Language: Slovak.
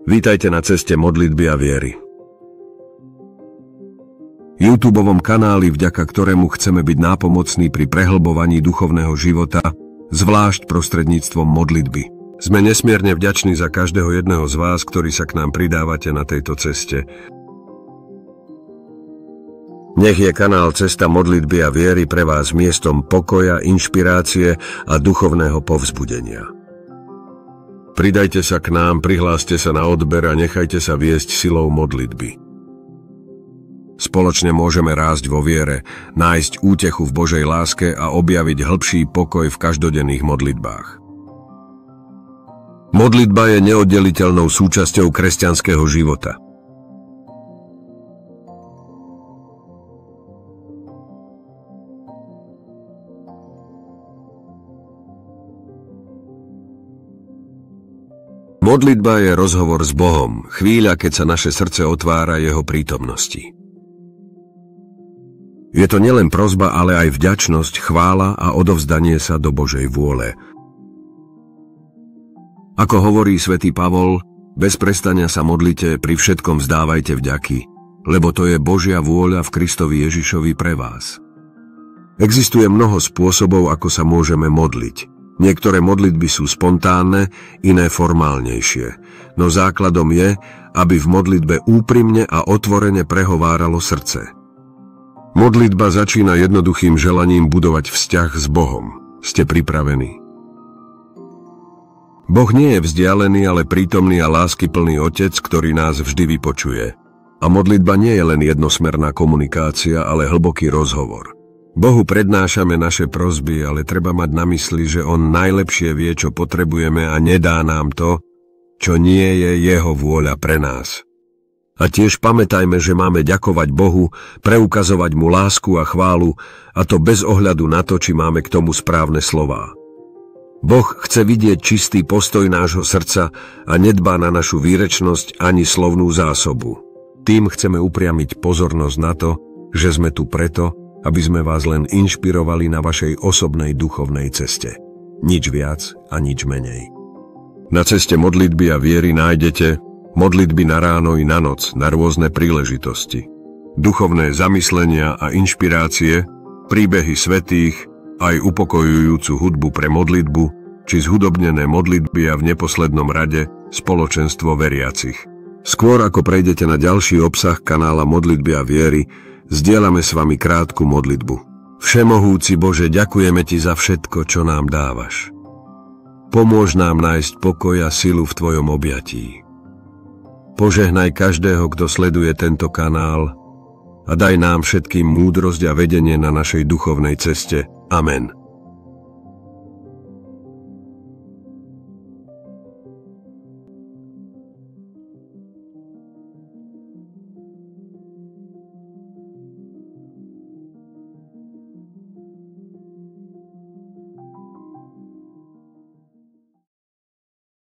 Vítajte na ceste modlitby a viery. YouTubeovom kanáli, vďaka ktorému chceme byť nápomocní pri prehlbovaní duchovného života, zvlášť prostredníctvom modlitby. Sme nesmierne vďační za každého jedného z vás, ktorí sa k nám pridávate na tejto ceste. Nech je kanál Cesta modlitby a viery pre vás miestom pokoja, inšpirácie a duchovného povzbudenia. Pridajte sa k nám, prihláste sa na odber a nechajte sa viesť silou modlitby. Spoločne môžeme rásť vo viere, nájsť útechu v Božej láske a objaviť hĺbší pokoj v každodenných modlitbách. Modlitba je neoddeliteľnou súčasťou kresťanského života. Modlitba je rozhovor s Bohom, chvíľa, keď sa naše srdce otvára jeho prítomnosti. Je to nielen prosba, ale aj vďačnosť, chvála a odovzdanie sa do Božej vôle. Ako hovorí svätý Pavol, bez prestania sa modlite, pri všetkom vzdávajte vďaky, lebo to je Božia vôľa v Kristovi Ježišovi pre vás. Existuje mnoho spôsobov, ako sa môžeme modliť. Niektoré modlitby sú spontánne, iné formálnejšie, no základom je, aby v modlitbe úprimne a otvorene prehováralo srdce. Modlitba začína jednoduchým želaním budovať vzťah s Bohom. Ste pripravení? Boh nie je vzdialený, ale prítomný a láskyplný Otec, ktorý nás vždy vypočuje. A modlitba nie je len jednosmerná komunikácia, ale hlboký rozhovor. Bohu prednášame naše prosby, ale treba mať na mysli, že On najlepšie vie, čo potrebujeme a nedá nám to, čo nie je Jeho vôľa pre nás. A tiež pamätajme, že máme ďakovať Bohu, preukazovať Mu lásku a chválu, a to bez ohľadu na to, či máme k tomu správne slová. Boh chce vidieť čistý postoj nášho srdca a nedbá na našu výrečnosť ani slovnú zásobu. Tým chceme upriamiť pozornosť na to, že sme tu preto, aby sme vás len inšpirovali na vašej osobnej duchovnej ceste. Nič viac a nič menej. Na ceste modlitby a viery nájdete modlitby na ráno i na noc, na rôzne príležitosti, duchovné zamyslenia a inšpirácie, príbehy svätých, aj upokojujúcu hudbu pre modlitbu, či zhudobnené modlitby a v neposlednom rade spoločenstvo veriacich. Skôr ako prejdete na ďalší obsah kanála modlitby a viery, zdieľame s vami krátku modlitbu. Všemohúci Bože, ďakujeme Ti za všetko, čo nám dávaš. Pomôž nám nájsť pokoj a silu v Tvojom objatí. Požehnaj každého, kto sleduje tento kanál a daj nám všetkým múdrosť a vedenie na našej duchovnej ceste. Amen.